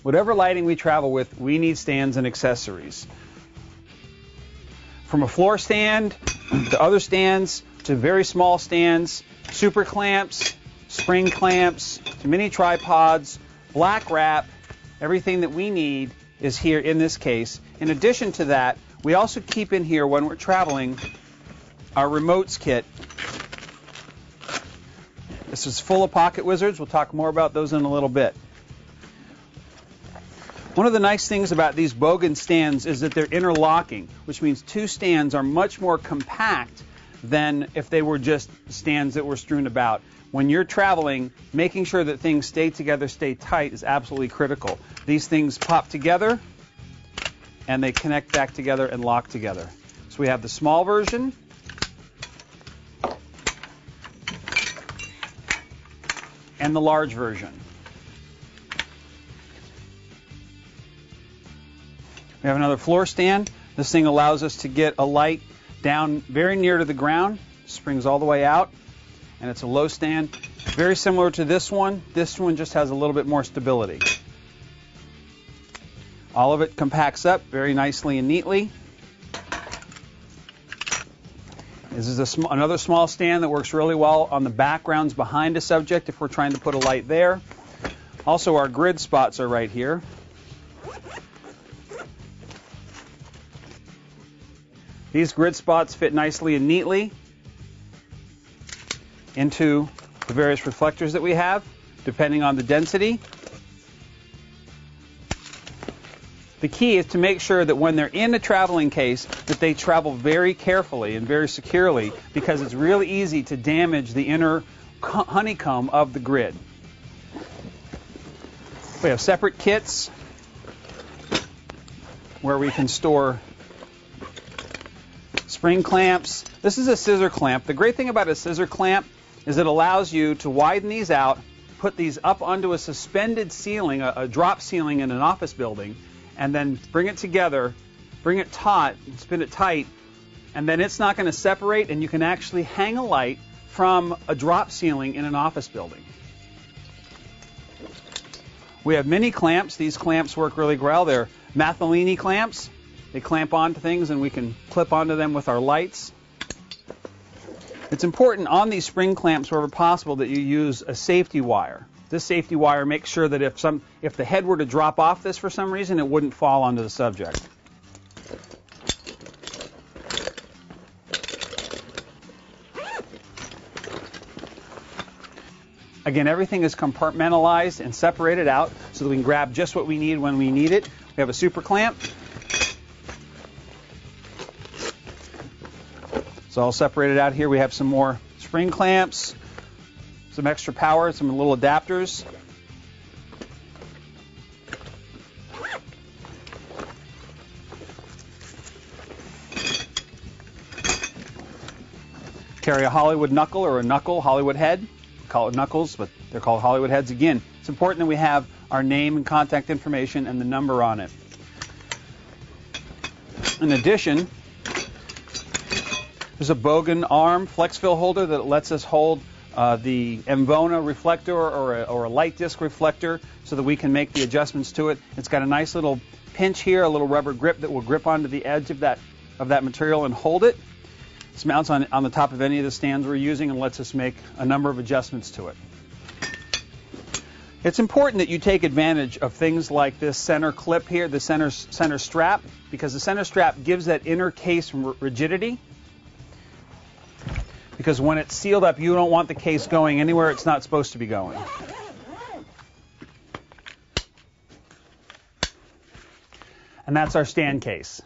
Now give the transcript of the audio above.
Whatever lighting we travel with, we need stands and accessories. From a floor stand to other stands to very small stands, super clamps, spring clamps, to mini tripods, Blackwrap, everything that we need is here in this case. In addition to that, we also keep in here when we're traveling our remotes kit. This is full of pocket wizards. We'll talk more about those in a little bit. One of the nice things about these Bogen stands is that they're interlocking, which means two stands are much more compact than if they were just stands that were strewn about. When you're traveling, making sure that things stay together, stay tight is absolutely critical. These things pop together and they connect back together and lock together. So we have the small version and the large version. We have another floor stand. This thing allows us to get a light down very near to the ground, springs all the way out, and it's a low stand. Very similar to this one. This one just has a little bit more stability. All of it compacts up very nicely and neatly. This is another small stand that works really well on the backgrounds behind a subject if we're trying to put a light there. Also, our grid spots are right here. These grid spots fit nicely and neatly into the various reflectors that we have, depending on the density. The key is to make sure that when they're in a traveling case, that they travel very carefully and very securely, because it's really easy to damage the inner honeycomb of the grid. We have separate kits where we can store spring clamps. This is a scissor clamp. The great thing about a scissor clamp is it allows you to widen these out, put these up onto a suspended ceiling, a drop ceiling in an office building, and then bring it together, bring it taut, spin it tight, and then it's not going to separate, and you can actually hang a light from a drop ceiling in an office building. We have mini clamps. These clamps work really well. They're Matthellini clamps. They clamp onto things and we can clip onto them with our lights. It's important on these spring clamps, wherever possible, that you use a safety wire. This safety wire makes sure that if the head were to drop off this for some reason, it wouldn't fall onto the subject. Again, everything is compartmentalized and separated out so that we can grab just what we need when we need it. We have a super clamp. It's all separated out here. We have some more spring clamps, some extra power, some little adapters. Carry a Hollywood knuckle or a knuckle Hollywood head. We call it knuckles, but they're called Hollywood heads. Again, it's important that we have our name and contact information and the number on it. In addition, there's a Bogen arm Flexfill holder that lets us hold the Emvona reflector or a light disc reflector so that we can make the adjustments to it. It's got a nice little pinch here, a little rubber grip that will grip onto the edge of that material and hold it. This mounts on the top of any of the stands we're using and lets us make a number of adjustments to it. It's important that you take advantage of things like this center clip here, the center strap, because the center strap gives that inner case rigidity. Because when it's sealed up, you don't want the case going anywhere it's not supposed to be going. And that's our stand case.